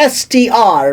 STR,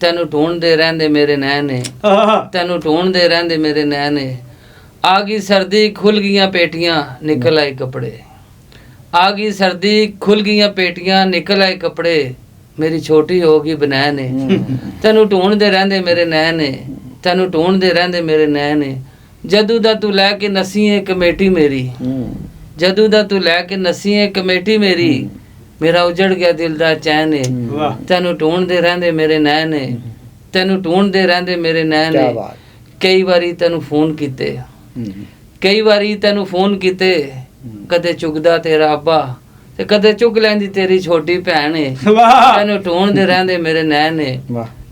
ਤੈਨੂੰ ਢੂੰਡਦੇ ਰਹਿੰਦੇ ਮੇਰੇ ਨੈਣੇ, ਤੈਨੂੰ ਢੂੰਡਦੇ ਰਹਿੰਦੇ ਮੇਰੇ ਨੈਣੇ। ਆ ਗਈ ਸਰਦੀ ਖੁੱਲ ਗਈਆਂ ਪੇਟੀਆਂ ਨਿਕਲ ਆਏ ਕੱਪੜੇ, ਆ ਗਈ ਸਰਦੀ ਖੁੱਲ ਗਈਆਂ ਪੇਟੀਆਂ ਨਿਕਲ ਆਏ ਕੱਪੜੇ, ਮੇਰੀ ਛੋਟੀ ਹੋ ਗਈ ਬਨੈਣੇ। ਤੈਨੂੰ ਢੂੰਡਦੇ ਰਹਿੰਦੇ ਮੇਰੇ ਨੈਣੇ, ਤੈਨੂੰ ਢੂੰਡਦੇ ਰਹਿੰਦੇ ਮੇਰੇ ਨੈਣੇ। ਜਦੋਂ ਦਾ ਤੂੰ ਲੈ ਕੇ ਨਸੀ ਏ ਕਮੇਟੀ ਮੇਰੀ, ਜਦੋਂ ਦਾ ਤੂੰ ਲੈ ਕੇ ਨਸੀ ਏ ਕਮੇਟੀ ਮੇਰੀ, ਮੇਰਾ ਉਜੜ ਗਿਆ ਦਿਲ ਦਾ ਚੈਨ ਏ। ਤੈਨੂੰ ਢੂੰਡਦੇ ਰਹਿੰਦੇ ਮੇਰੇ ਨੈਣ ਏ, ਤੈਨੂੰ ਢੂੰਡਦੇ ਰਹਿੰਦੇ ਮੇਰੇ ਨੈਣ ਏ। ਕਈ ਵਾਰੀ ਤੈਨੂੰ ਫੋਨ ਕੀਤੇ, ਕਈ ਵਾਰੀ ਤੈਨੂੰ ਫੋਨ ਕੀਤੇ, ਕਦੇ ਚੁੱਕਦਾ ਤੇਰਾ ਅੱਬਾ ਤੇ ਕਦੇ ਚੁੱਕ ਲੈਂਦੀ ਤੇਰੀ ਛੋਟੀ ਭੈਣ ਏ। ਤੈਨੂੰ ਢੂੰਡਦੇ ਰਹਿੰਦੇ ਮੇਰੇ ਨੈਣ ਏ,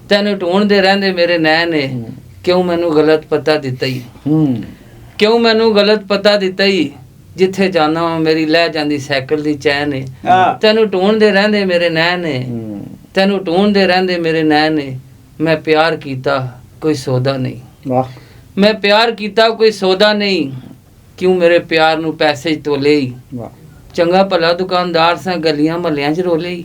ਤੈਨੂੰ ਢੂੰਡਦੇ ਰਹਿੰਦੇ ਮੇਰੇ ਨੈਣ ਏ। ਕਿਉਂ ਮੈਨੂੰ ਗਲਤ ਪਤਾ ਦਿੱਤਾ ਈ, ਕਿਉਂ ਮੈਨੂੰ ਗਲਤ ਪਤਾ ਦਿੱਤਾ ਈ, ਜਿੱਥੇ ਜਾਣਾ ਵਾ ਮੇਰੀ ਲੈ ਜਾਂਦੀ ਸਾਈਕਲ ਦੀ ਚੈਨ ਏ। ਤੈਨੂੰ ਢੂੰਡਦੇ ਰਹਿੰਦੇ ਮੇਰੇ ਨੈਣ ਏ, ਤੈਨੂੰ ਢੂੰਡਦੇ ਰਹਿੰਦੇ ਮੇਰੇ ਨੈਣ ਏ। ਮੈਂ ਪਿਆਰ ਕੀਤਾ ਕੋਈ ਸੌਦਾ ਨਹੀਂ, ਵਾਹ। ਮੈਂ ਪਿਆਰ ਕੀਤਾ ਕੋਈ ਸੌਦਾ ਨਹੀਂ, ਕਿਉਂ ਮੇਰੇ ਪਿਆਰ ਨੂੰ ਪੈਸੇ 'ਚ ਤੋਲੇ ਈ, ਵਾਹ। ਚੰਗਾ ਭਲਾ ਦੁਕਾਨਦਾਰ ਸਾਂ ਗਲੀਆਂ ਮਹੱਲਿਆਂ 'ਚ ਰੋਲੇ ਈ,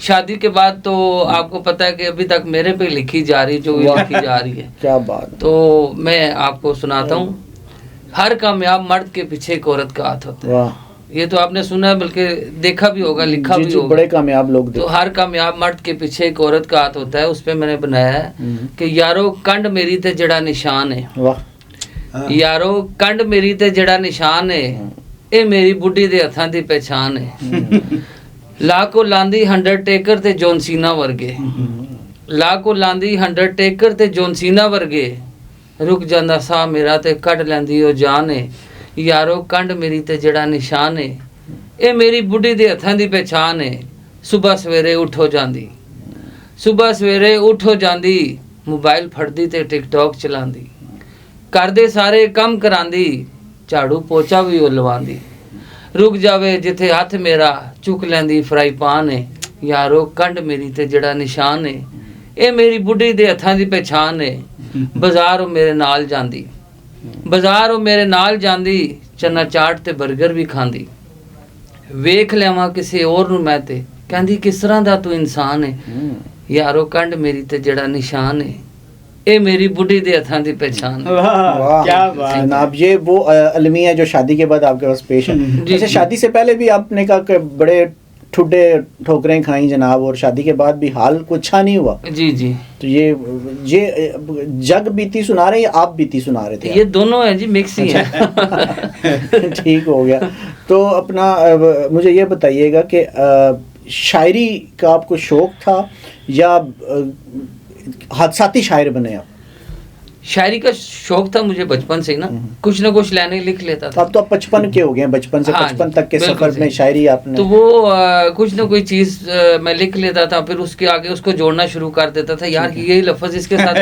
شادی کے بعد تو آپ کو پتہ ہے کہ ابھی تک میرے پہ لکھی جا رہی جو لکھی جا رہی ہے. کیا بات. تو میں آپ کو سناتا ہوں. ہر کامیاب مرد کے پیچھے ایک عورت کا ہاتھ ہوتا ہے. یہ تو آپ نے سنا ہے بلکہ دیکھا بھی ہوگا, لکھا بھی ہوگا. بڑے کامیاب لوگ. تو ہر کامیاب مرد کے پیچھے ایک عورت کا ہاتھ ہوتا ہے. اس پہ میں نے بنایا ہے کہ یارو کنڈ میری تے جڑا نشان ہے, یارو کنڈ میری تے جڑا نشان ہے, اے میری بڈھی دے ہتھاں دی پہچان ہے. لا کو لاندی انڈرٹیکر تے جون سینا ورگے, لا کو لاندی انڈرٹیکر تے جون سینا ورگے, رک جاندا سا میرا تے کڈ لیندی او جان ہے. یارو کنڈ میری تے جڑا نشان ہے, اے میری بڈھی دے ہتھاں دی پہچان ہے. صبح سویرے اٹھو جاندی, صبح سویرے اٹھو جاندی, موبائل پھڑدی تے ٹک ٹاک چلاندی, کردے سارے کم کراندی, جھاڑو پوچا بھی او لواندی. رک جاوے جتھے ہاتھ میرا چک لیندی فرائی پان ہے. یارو کنڈ میری تے جڑا نشان ہے, اے میری بڈھی دے ہتھاں دی پہچان ہے. بازار میرے نال جاندی, بازار میرے نال جاندی, چنا چاٹ تے برگر بھی کھاندی. ویکھ لیواں کسے اور نوں میں تے کہندی کس طرح دا تو انسان ہے. یارو کنڈ میری تے جڑا نشان ہے, اے میری بڈھی دے ہتھاں دی پہچان. کیا بات جناب. یہ وہ المیہ جو شادی کے بعد آپ کے پاس پیش ہے. جیسے شادی سے پہلے بھی آپ نے کہا کہ بڑے ٹھڈے ٹھوکریں کھائیں جناب, اور شادی کے بعد بھی حال کچھ اچھا نہیں ہوا. جی جی. تو یہ جگ بیتی سنا رہے ہیں یا آپ بیتی سنا رہے تھے؟ یہ دونوں ہیں جی, مکس ہی ہیں. ٹھیک ہو گیا. تو اپنا مجھے یہ بتائیے گا کہ شاعری کا آپ کو شوق تھا یا حادثاتی شاعر بنے آپ؟ شاعری کا شوق تھا مجھے بچپن سے ہی نا, کچھ نہ کچھ لینے لکھ لیتا تھا. اب تو آپ 55 کے ہو گئے ہیں, بچپن سے 55 تک کے سفر میں شاعری آپ نے, تو وہ کچھ نہ کوئی چیز میں لکھ لیتا تھا, پھر اس کے آگے اس کو جوڑنا شروع کر دیتا تھا. یار یہی لفظ اس کے ساتھ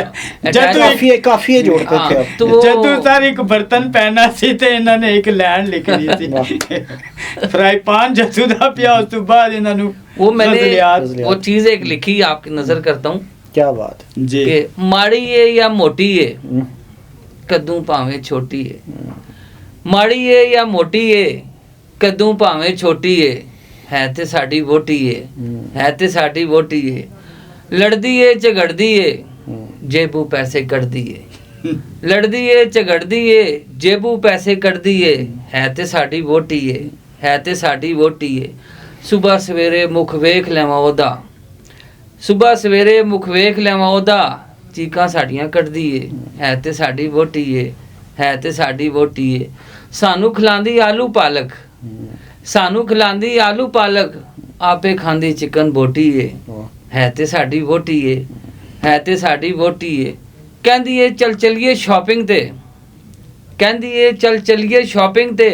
کافی جوڑتے تھے. تو وہ جدو سر ایک برتن پہنا سی تے انہوں نے ایک لائن لکھ لی تھی, فرائی پان جدو دا پیا, اس تو بعد انہوں نے وہ میں نے وہ چیز ایک لکھی, آپ کی نظر کرتا ہوں. کیا بات جی. کہ ماڑی ہے یا موٹی ہے کدوں پاویں چھوٹی ہے, ماڑی ہے یا موٹی ہے کدوں پاویں چھوٹی ہے تے ساڈی ووٹی ہے تے ساڈی ووٹی ہے. لڑدی ہے جھگڑدی ہے جیبوں پیسے کڈدی ہے, لڑدی ہے جھگڑدی ہے جیبوں پیسے کڈدی ہے تے ساڈی ووٹی ہے تے ساڈی ووٹی ہے. صبح سویرے مکھ ویکھ لیواں اودا, صبح سویرے مکھ ویکھ لیواں اودا, چیکاں ساڈیاں کڈدی ہے تے ساڈی ووٹی ہے تے ساڈی ووٹی ہے. سانو کھلاندی آلو پالک, سانو کھلاندی آلو پالک, آپے کھاندی چکن بوٹی ہے تے ساڈی ووٹی ہے تے ساڈی ووٹی ہے. کہندی ہے چل چلیے شاپنگ تے, کہندی ہے چل چلیے شاپنگ تے,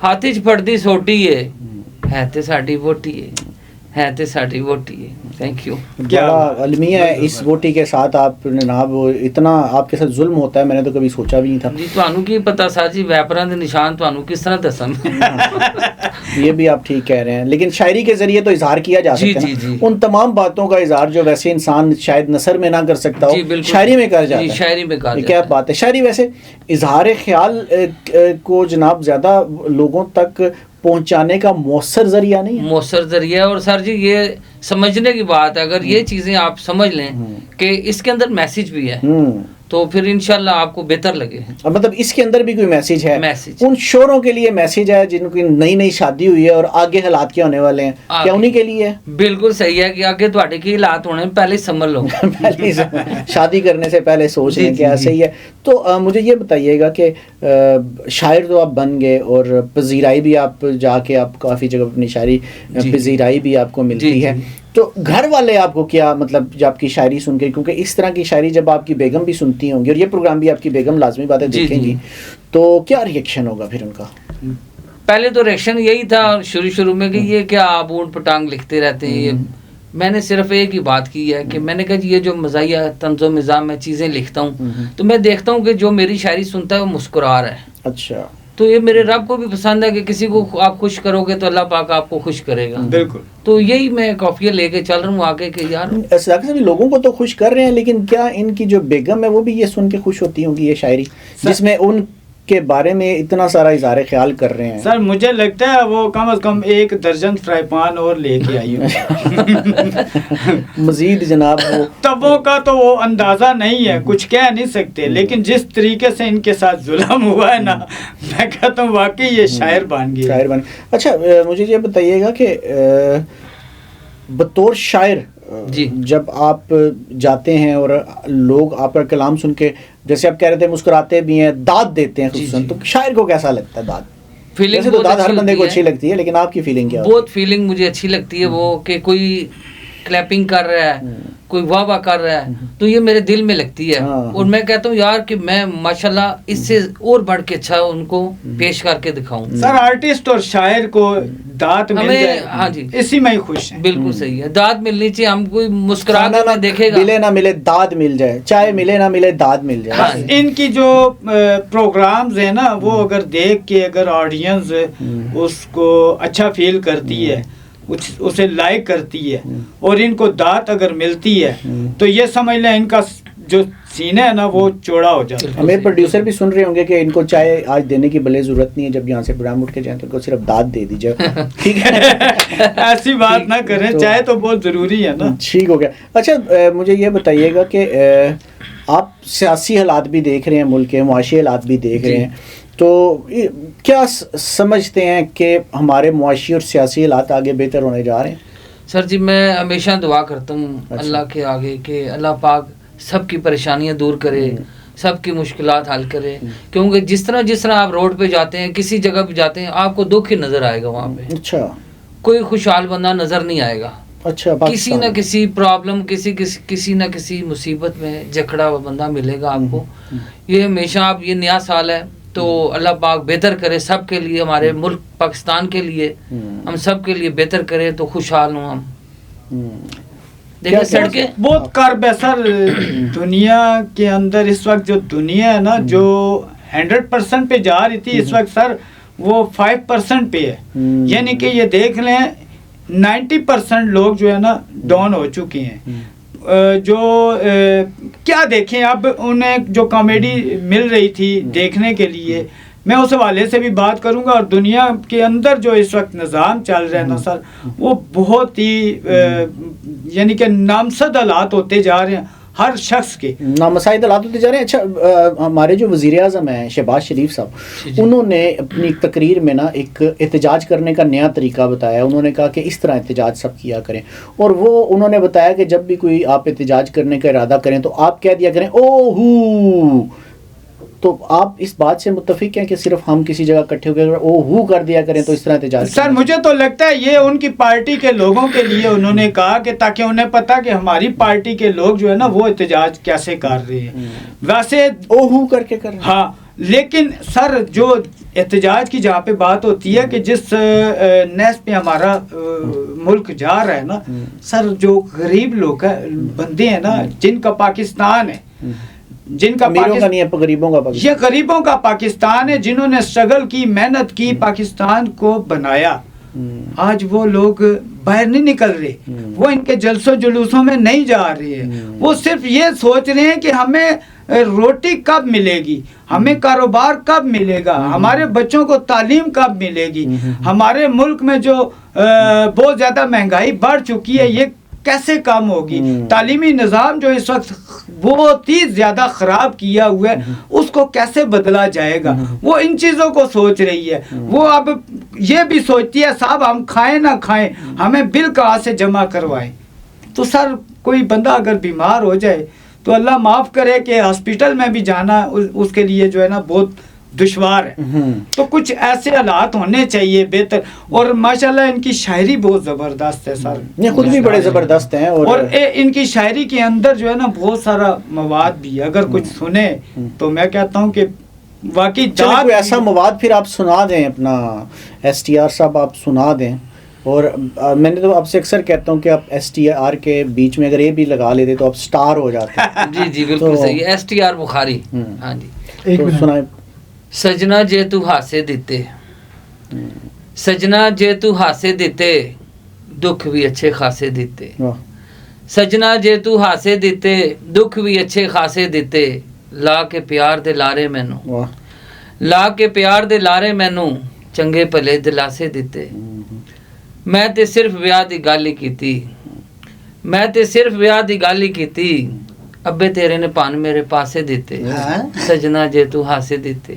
ہاتھ وچ پھڑدی سوٹی ہے تے ساڈی ووٹی ہے تے ساڈی ووٹی ہے. Thank you. بڑا المیہ ہے اس ووٹی کے ساتھ. آپ جناب اتنا آپ کے ساتھ ظلم ہوتا ہے, میں نے تو کبھی سوچا بھی نہیں تھا. جی تانوں کی پتہ سر جی, ویپراں دے نشان تانوں کس طرح دساں. یہ بھی آپ ٹھیک کہہ رہے ہیں, لیکن شاعری کے ذریعے تو اظہار کیا جا سکتا ہے ان تمام باتوں کا اظہار جو ویسے انسان شاید نثر میں نہ کر سکتا ہو, شاعری میں کر جاتا ہے. شاعری میں کر. کیا بات ہے. شاعری ویسے اظہار خیال کو جناب زیادہ لوگوں تک پہنچانے کا مؤثر ذریعہ نہیں ہے. مؤثر ذریعہ, اور سر جی یہ سمجھنے کی بات ہے, اگر یہ چیزیں آپ سمجھ لیں کہ اس کے اندر میسج بھی ہے تو پھر انشاءاللہ آپ کو بہتر لگے. مطلب اس کے اندر بھی کوئی میسج ہے. میسج ان شوروں کے لیے میسج ہے جن کی نئی نئی شادی ہوئی ہے اور آگے حالات کیا ہونے والے ہیں, کیا انہی کے لیے ہے؟ بالکل صحیح ہے کہ آگے تواڈے کی حالات ہونے پہلے سمجھ لو, پہلے شادی کرنے سے پہلے سوچ لیں کہ صحیح ہے. تو مجھے یہ بتائیے گا کہ شاعر تو آپ بن گئے اور پذیرائی بھی آپ جا کے آپ کافی جگہ اپنی شاعری پذیرائی بھی آپ کو ملتی ہے. تو گھر والے آپ کو کیا مطلب جب آپ کی شاعری سن کے, کیونکہ اس طرح کی شاعری جب آپ کی بیگم بھی سنتی ہوں گی اور یہ پروگرام بھی آپ کی بیگم لازمی بات ہے دیکھیں گی, تو کیا ریئیکشن ہوگا پھر ان کا؟ پہلے تو ریئیکشن یہی تھا شروع میں کہ یہ کیا آپ اونٹ پٹانگ لکھتے رہتے ہیں. میں نے صرف ایک ہی بات کی ہے کہ میں نے کہا یہ جو مزاحیہ طنز و مزاح میں چیزیں لکھتا ہوں تو میں دیکھتا ہوں کہ جو میری شاعری سنتا ہے وہ مسکرا رہا ہے. اچھا, تو یہ میرے رب کو بھی پسند ہے کہ کسی کو آپ خوش کرو گے تو اللہ پاک آپ کو خوش کرے گا. بالکل. تو یہی میں کافیہ لے کے چل رہا ہوں آگے کہ یار ایسا لوگوں کو تو خوش کر رہے ہیں, لیکن کیا ان کی جو بیگم ہے وہ بھی یہ سن کے خوش ہوتی ہوں گی یہ شاعری جس میں ان کے بارے میں اتنا سارا اظہار خیال کر رہے ہیں. سر مجھے لگتا ہے وہ کم از کم 1 درجن فرائی پان اور لے کے آئی مزید جناب وہ تبوں کا تو وہ اندازہ نہیں ہے, کچھ کہہ نہیں سکتے, لیکن جس طریقے سے ان کے ساتھ ظلم ہوا ہے نا, میں کہتا ہوں واقعی یہ شاعر بن گئے. شاعر بن. اچھا مجھے یہ بتائیے گا کہ بطور شاعر جی جب آپ جاتے ہیں اور لوگ آپ کا کلام سن کے جیسے آپ کہہ رہے تھے مسکراتے بھی ہیں, داد دیتے ہیں خصوصاً, تو شاعر کو کیسا لگتا ہے داد؟ فیلنگ تو داد ہر بندے کو اچھی لگتی ہے, لیکن آپ کی فیلنگ کیا؟ بہت فیلنگ مجھے اچھی لگتی ہے وہ کہ کوئی کلیپنگ کر رہا ہے, کوئی واہ واہ کر رہا ہے, تو یہ میرے دل میں لگتی ہے, اور میں کہتا ہوں یار کہ میں ماشاءاللہ اس سے اور بڑھ کے اچھا ان کو پیش کر کے دکھاؤں. سر آرٹسٹ اور شاعر کو داد مل جائے, ہاں جی اسی میں ہی خوش ہیں. بالکل صحیح ہے, داد ملنی چاہیے. ہم کوئی مسکرا کے دیکھے گا, ملے نہ ملے داد مل جائے, چاہے ملے نہ ملے داد مل جائے. ان کی جو پروگرامز ہیں نا, وہ اگر دیکھ کے اگر آڈینس اس کو اچھا فیل کرتی ہے, اسے لائک کرتی ہے, اور ان کو داد اگر ملتی ہے, تو یہ سمجھ لیں ان کا جو سینہ ہے نا وہ چوڑا ہو جاتا ہے. ہمیں پروڈیوسر بھی سن رہے ہوں گے کہ ان کو چائے آج دینے کی بھلے ضرورت نہیں ہے, جب یہاں سے پروگرام اٹھ کے جائیں تو ان کو صرف داد دے دیجیے. ٹھیک ہے, ایسی بات نہ کریں, چائے تو بہت ضروری ہے نا. ٹھیک ہو گیا. اچھا مجھے یہ بتائیے گا کہ آپ سیاسی حالات بھی دیکھ رہے ہیں, ملک کے معاشی حالات بھی دیکھ رہے ہیں, تو کیا سمجھتے ہیں کہ ہمارے معاشی اور سیاسی حالات آگے بہتر ہونے جا رہے ہیں؟ سر جی میں ہمیشہ دعا کرتا ہوں اللہ کے آگے کہ اللہ پاک سب کی پریشانیاں دور کرے, سب کی مشکلات حل کرے, کیونکہ جس طرح آپ روڈ پہ جاتے ہیں, کسی جگہ پہ جاتے ہیں, آپ کو دکھ ہی نظر آئے گا وہاں پہ. اچھا, کوئی کوئی خوشحال بندہ نظر نہیں آئے گا. اچھا, کسی نہ کسی پرابلم, کسی نہ کسی مصیبت میں جکڑا ہوا بندہ ملے گا آپ کو. یہ ہمیشہ آپ, یہ نیا سال ہے تو اللہ پاک بہتر کرے سب کے لیے, ہمارے ملک پاکستان کے لیے, ہم سب کے لیے بہتر کرے تو خوشحال ہوں ہم. دیکھیں سڑکیں بہت کرب ہے سر دنیا کے اندر اس وقت. جو دنیا ہے نا جو 100% پہ جا رہی تھی, اس وقت سر وہ 5% پہ ہے. یعنی کہ یہ دیکھ لیں 90% لوگ جو ہے نا ڈاؤن ہو چکے ہیں. جو کیا دیکھیں, اب انہیں جو کامیڈی مل رہی تھی دیکھنے کے لیے, میں اس حوالے سے بھی بات کروں گا. اور دنیا کے اندر جو اس وقت نظام چل رہا ہے نا سر, وہ بہت ہی یعنی کہ نامزد حالات ہوتے جا رہے ہیں ہر شخص کے, نامسائد حالات ہوتے جا رہے ہیں. اچھا ہمارے جو وزیر اعظم ہیں شہباز شریف صاحب, انہوں نے اپنی تقریر میں نا ایک احتجاج کرنے کا نیا طریقہ بتایا. انہوں نے کہا کہ اس طرح احتجاج سب کیا کریں, اور وہ انہوں نے بتایا کہ جب بھی کوئی آپ احتجاج کرنے کا ارادہ کریں تو آپ کہہ دیا کریں او ہو. تو آپ اس بات سے متفق ہیں کہ صرف ہم کسی جگہ اکٹھے ہو کے او ہو کر دیا کریں تو اس طرح احتجاج؟ سر مجھے تو لگتا ہے یہ ان کی پارٹی کے لوگوں کے لیے انہوں نے کہا کہ تاکہ انہیں پتا کہ ہماری پارٹی کے لوگ جو ہے نا وہ احتجاج کیسے کر رہے ہیں. ویسے او ہو کر کے کر رہے ہیں, ہاں, لیکن سر جو احتجاج کی جہاں پہ بات ہوتی ہے کہ جس نیس پہ ہمارا ملک جا رہا ہے نا سر, جو غریب لوگ ہیں, بندے ہیں نا, جن کا پاکستان ہے, جن کا نہیں ہے, غریبوں کا یہ غریبوں کا پاکستان ہے, جنہوں نے اسٹرگل کی, محنت کی, پاکستان کو بنایا, آج وہ لوگ باہر نہیں نکل رہے, وہ ان کے جلسوں جلوسوں میں نہیں جا رہے ہیں. وہ صرف یہ سوچ رہے ہیں کہ ہمیں روٹی کب ملے گی, ہمیں کاروبار کب ملے گا, ہمارے بچوں کو تعلیم کب ملے گی, ہمارے ملک میں جو بہت زیادہ مہنگائی بڑھ چکی ہے یہ کیسے کم ہوگی, تعلیمی نظام جو اس وقت بہت ہی زیادہ خراب کیا ہوا ہے اس کو کیسے بدلا جائے گا. وہ ان چیزوں کو سوچ رہی ہے. وہ اب یہ بھی سوچتی ہے صاحب ہم کھائیں نہ کھائیں, ہمیں بل کہاں سے جمع کروائیں. تو سر کوئی بندہ اگر بیمار ہو جائے تو اللہ معاف کرے کہ ہاسپٹل میں بھی جانا اس کے لیے جو ہے نا بہت دشوار ہے. تو کچھ ایسے حالات ہونے چاہیے بہتر. اور ماشاءاللہ ان کی شاعری بہت زبردست ہے سر, یہ خود بھی بڑے زبردست ہیں, اور ان کی شاعری کے اندر جو ہے نا بہت سارا مواد بھی ہے. اگر کچھ سنے تو میں کہتا ہوں کہ واقعی کوئی ایسا مواد پھر آپ سنا دیں, اپنا ایس ٹی آر صاحب آپ سنا دیں. اور میں نے تو آپ سے اکثر کہتا ہوں کہ آپ ایس ٹی آر کے بیچ میں اگر یہ بھی لگا لیتے تو آپ سٹار ہو جاتے. جی جی بالکل صحیح, ایس ٹی آر بخاری. ہاں جی, سنائیں. سجنا جے تو ہاسے دیتے, سجنا جے تو ہاسے دیتے, دکھ بھی اچھے خاصے دیتے. سجنا جے تو ہاسے دیتے, دکھ بھی اچھے خاصے دیتے, لا کے پیار دے لارے مینوں, ਲਾ ਕੇ ਪਿਆਰ ਦੇ ਲਾਰੇ ਮੈਨੂੰ ਚੰਗੇ ਭਲੇ ਦਿਲਾਸੇ ਦਿੱਤੇ। ਮੈਂ ਤੇ ਸਿਰਫ ਵਿਆਹ ਦੀ ਗੱਲ ਹੀ ਕੀਤੀ, ਮੈਂ ਤੇ ਸਿਰਫ ਵਿਆਹ ਦੀ ਗੱਲ ਹੀ ਕੀਤੀ, ਅੱਬੇ ਤੇਰੇ ਨੇ ਭੰਨ ਮੇਰੇ ਪਾਸੇ ਦਿੱਤੇ। ਸਜਣਾ ਜੇ ਤੂੰ ਹਾਸੇ ਦਿੱਤੇ,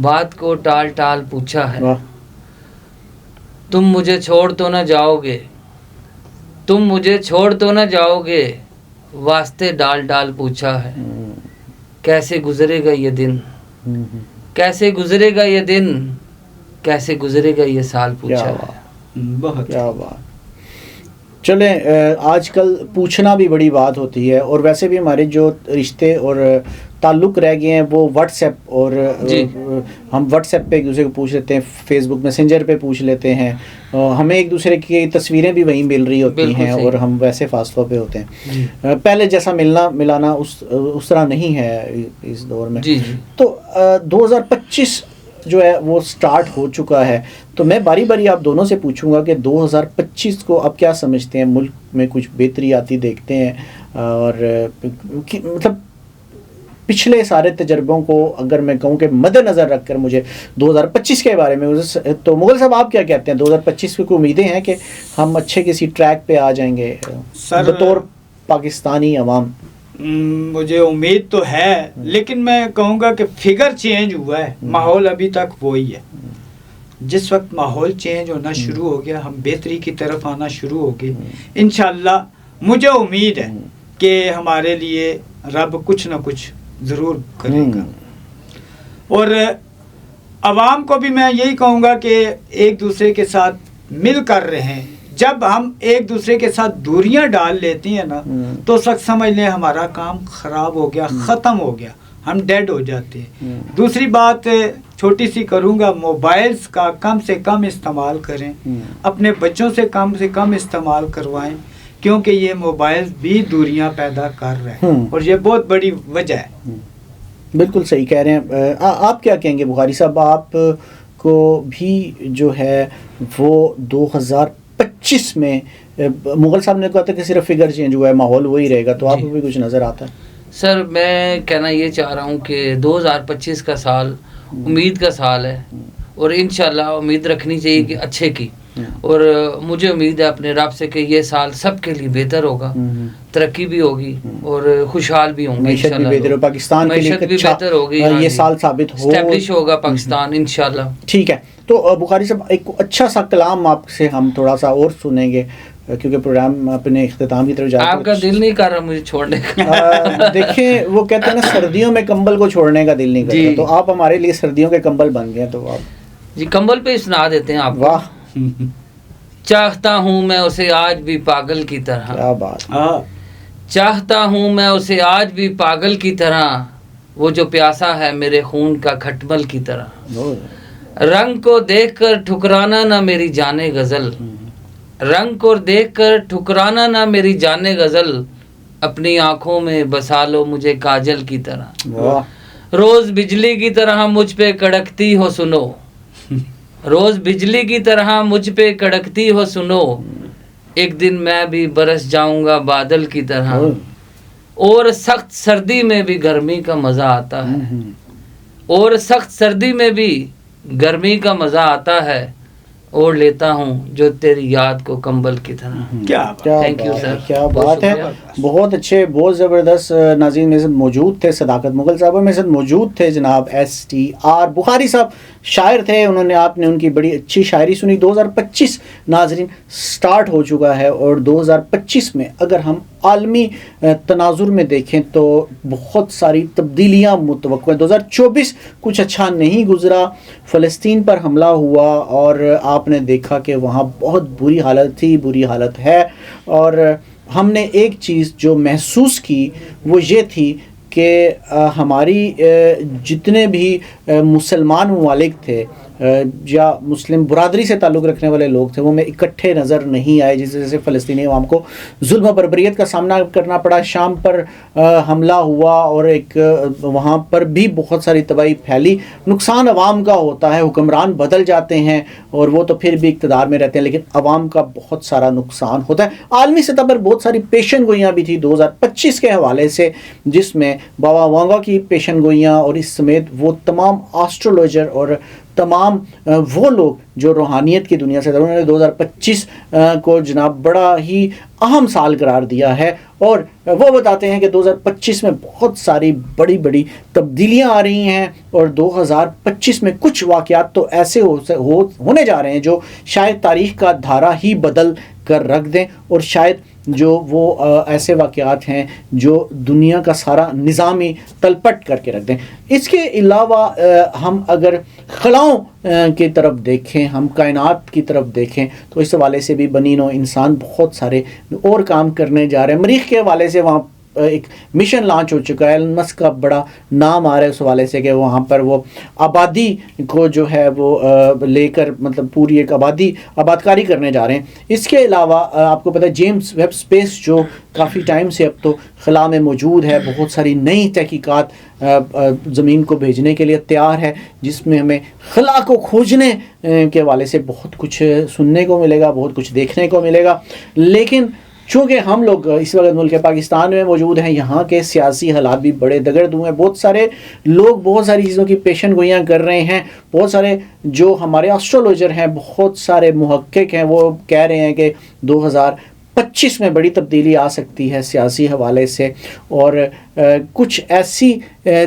بات کو ٹال ٹال پوچھا ہے. واہ. تم مجھے چھوڑ تو نہ جاؤ گے, تم مجھے چھوڑ تو نہ جاؤ گے, واسطے ڈال ڈال پوچھا ہے. کیسے گزرے گا یہ دن, کیسے گزرے گا یہ دن, کیسے گزرے گا یہ سال پوچھا ہے. بہت کیا بات. چلیں آج کل پوچھنا بھی بڑی بات ہوتی ہے, اور ویسے بھی ہمارے جو رشتے اور تعلق رہ گئے ہیں وہ واٹس ایپ, اور ہم واٹس ایپ پہ ایک دوسرے کو پوچھ لیتے ہیں, فیس بک میسنجر پہ پوچھ لیتے ہیں, ہمیں ایک دوسرے کی تصویریں بھی وہیں مل رہی ہوتی ہیں, اور ہم ویسے فاصلوں پہ ہوتے ہیں. پہلے جیسا ملنا ملانا اس طرح نہیں ہے اس دور میں. تو 2025 جو ہے وہ سٹارٹ ہو چکا ہے, تو میں باری باری آپ دونوں سے پوچھوں گا کہ 2025 کو آپ کیا سمجھتے ہیں, ملک میں کچھ بہتری آتی دیکھتے ہیں, اور مطلب پچھلے سارے تجربوں کو اگر میں کہوں کہ مد نظر رکھ کر مجھے 2025 کے بارے میں, تو مغل صاحب آپ کیا کہتے ہیں 2025 کو امیدیں ہیں کہ ہم اچھے کسی ٹریک پہ آ جائیں گے بطور پاکستانی عوام؟ مجھے امید تو ہے, لیکن میں کہوں گا کہ فگر چینج ہوا ہے, ماحول ابھی تک وہی ہے. جس وقت ماحول چینج ہونا شروع ہو گیا, ہم بہتری کی طرف آنا شروع ہو گئے. انشاءاللہ مجھے امید ہے کہ ہمارے لیے رب کچھ نہ کچھ ضرور کرے گا. اور عوام کو بھی میں یہی کہوں گا کہ ایک دوسرے کے ساتھ مل کر رہیں. جب ہم ایک دوسرے کے ساتھ دوریاں ڈال لیتی ہیں نا, تو اس وقت سمجھ لیں ہمارا کام خراب ہو گیا, ختم ہو گیا, ہم ڈیڈ ہو جاتے ہیں. دوسری بات چھوٹی سی کروں گا, موبائلز کا کم سے کم استعمال کریں, اپنے بچوں سے کم استعمال کروائیں, کیونکہ یہ موبائل بھی دوریاں پیدا کر رہے ہیں, اور یہ بہت بڑی وجہ ہے. بالکل صحیح کہہ رہے ہیں. آپ کیا کہیں گے بخاری صاحب, آپ کو بھی جو ہے وہ 2025 میں, مغل صاحب نے کہا تھا کہ صرف فگر چینج ہوا ہے, ماحول وہی رہے گا, تو آپ کو بھی کچھ نظر آتا ہے؟ سر میں کہنا یہ چاہ رہا ہوں کہ 2025 کا سال امید کا سال ہے, اور انشاءاللہ امید رکھنی چاہیے کہ اچھے کی, اور مجھے امید ہے اپنے رب سے کہ یہ سال سب کے لیے بہتر ہوگا, ترقی بھی ہوگی اور خوشحال بھی ہوں گے انشاءاللہ, پاکستان کے لیے بھی بہتر ہوگی, یہ سال ثابت ہو, اسٹیبلش ہوگا پاکستان انشاءاللہ. ٹھیک ہے, تو بخاری صاحب ایک اچھا سا کلام آپ سے ہم تھوڑا سا اور سنیں گے, کیونکہ پروگرام اپنے اختتام کی طرف جاتا ہے. آپ کا دل نہیں کر رہا مجھے چھوڑنے کا؟ دیکھیں وہ کہتے ہیں نا سردیوں میں کمبل کو چھوڑنے کا دل نہیں کرتا, تو آپ ہمارے لیے سردیوں کے کمبل بن گئے, تو آپ جی کمبل پہ سنا دیتے ہیں آپ. واہ. چاہتا ہوں میں اسے آج بھی پاگل کی طرح, کیا بات. چاہتا ہوں میں اسے آج بھی پاگل کی طرح, وہ جو پیاسا ہے میرے خون کا کھٹمل کی طرح. رنگ کو دیکھ کر ٹھکرانا نہ میری جانے غزل, رنگ کو دیکھ کر ٹھکرانا نہ میری جانے غزل, اپنی آنکھوں میں بسا لو مجھے کاجل کی طرح. روز بجلی کی طرح مجھ پہ کڑکتی ہو سنو, روز بجلی کی طرح مجھ پہ کڑکتی ہو سنو, ایک دن میں بھی برس جاؤں گا بادل کی طرح. اور سخت سردی میں بھی گرمی کا مزہ آتا ہے, اور سخت سردی میں بھی گرمی کا مزہ آتا ہے, اوڑھ لیتا ہوں جو تیری یاد کو کمبل کی طرح. کیا بات ہے, بہت اچھے, بہت زبردست. ناظرین میرے ساتھ موجود تھے صداقت مغل صاحب, میرے ساتھ موجود تھے جناب STR بخاری صاحب, شاعر تھے, آپ نے ان کی بڑی اچھی شاعری سنی. 2025 ناظرین سٹارٹ ہو چکا ہے, اور 2025 میں اگر ہم عالمی تناظر میں دیکھیں تو بہت ساری تبدیلیاں متوقع ہیں. 2024 کچھ اچھا نہیں گزرا, فلسطین پر حملہ ہوا اور آپ نے دیکھا کہ وہاں بہت بری حالت تھی, بری حالت ہے, اور ہم نے ایک چیز جو محسوس کی وہ یہ تھی کہ ہماری جتنے بھی مسلمان ممالک تھے یا مسلم برادری سے تعلق رکھنے والے لوگ تھے, وہ میں اکٹھے نظر نہیں آئے. جس وجہ سے فلسطینی عوام کو ظلم و بربریت کا سامنا کرنا پڑا. شام پر حملہ ہوا اور ایک وہاں پر بھی بہت ساری تباہی پھیلی. نقصان عوام کا ہوتا ہے, حکمران بدل جاتے ہیں اور وہ تو پھر بھی اقتدار میں رہتے ہیں, لیکن عوام کا بہت سارا نقصان ہوتا ہے. عالمی سطح پر بہت ساری پیشن گوئیاں بھی تھی 2025 کے حوالے سے, جس میں بابا وانگا کی پیشن گوئیاں اور اس سمیت وہ تمام آسٹرولوجر اور تمام وہ لوگ جو روحانیت کی دنیا سے, انہوں نے 2025 کو جناب بڑا ہی اہم سال قرار دیا ہے, اور وہ بتاتے ہیں کہ 2025 میں بہت ساری بڑی بڑی تبدیلیاں آ رہی ہیں، اور 2025 میں کچھ واقعات تو ایسے ہونے جا رہے ہیں جو شاید تاریخ کا دھارا ہی بدل کر رکھ دیں، اور شاید جو وہ ایسے واقعات ہیں جو دنیا کا سارا نظام ہی تلپٹ کر کے رکھ دیں۔ اس کے علاوہ ہم اگر خلاؤں کی طرف دیکھیں، ہم کائنات کی طرف دیکھیں، تو اس حوالے سے بھی بنی نوع انسان بہت سارے اور کام کرنے جا رہے ہیں۔ مریخ کے حوالے سے وہاں ایک مشن لانچ ہو چکا ہے، ایلن مسک کا بڑا نام آ رہا ہے اس حوالے سے کہ وہاں پر وہ آبادی کو جو ہے وہ لے کر مطلب پوری ایک آبادکاری کرنے جا رہے ہیں۔ اس کے علاوہ آپ کو پتہ ہے جیمز ویب اسپیس جو کافی ٹائم سے اب تو خلا میں موجود ہے، بہت ساری نئی تحقیقات زمین کو بھیجنے کے لیے تیار ہے، جس میں ہمیں خلا کو کھوجنے کے حوالے سے بہت کچھ سننے کو ملے گا، بہت کچھ دیکھنے کو ملے گا۔ لیکن چونکہ ہم لوگ اس وقت ملک پاکستان میں موجود ہیں، یہاں کے سیاسی حالات بھی بڑے دگردوں ہیں، بہت سارے لوگ بہت ساری چیزوں کی پیشن گوئیاں کر رہے ہیں، بہت سارے جو ہمارے ایسٹرولوجر ہیں، بہت سارے محقق ہیں، وہ کہہ رہے ہیں کہ 2025 میں بڑی تبدیلی آ سکتی ہے سیاسی حوالے سے، اور کچھ ایسی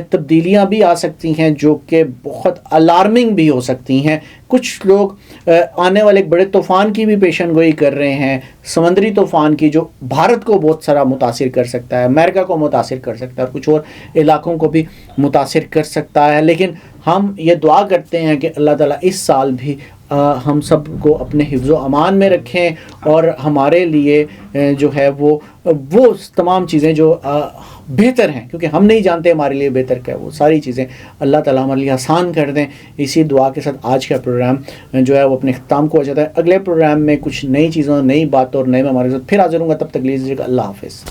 تبدیلیاں بھی آ سکتی ہیں جو کہ بہت الارمنگ بھی ہو سکتی ہیں۔ کچھ لوگ آنے والے بڑے طوفان کی بھی پیشن گوئی کر رہے ہیں، سمندری طوفان کی، جو بھارت کو بہت سارا متاثر کر سکتا ہے، امریکہ کو متاثر کر سکتا ہے، اور کچھ اور علاقوں کو بھی متاثر کر سکتا ہے۔ لیکن ہم یہ دعا کرتے ہیں کہ اللہ تعالیٰ اس سال بھی ہم سب کو اپنے حفظ و امان میں رکھیں، اور ہمارے لیے جو ہے وہ تمام چیزیں جو بہتر ہیں، کیونکہ ہم نہیں جانتے ہمارے لیے بہتر کیا ہے، وہ ساری چیزیں اللہ تعالیٰ ہمارے لیے آسان کر دیں۔ اسی دعا کے ساتھ آج کا پروگرام جو ہے وہ اپنے اختتام کو ہو جاتا ہے۔ اگلے پروگرام میں کچھ نئی چیزوں، نئی باتوں اور نئے میں ہمارے ساتھ پھر حاضر ہوں گا، تب تک لیجیے گا، اللہ حافظ۔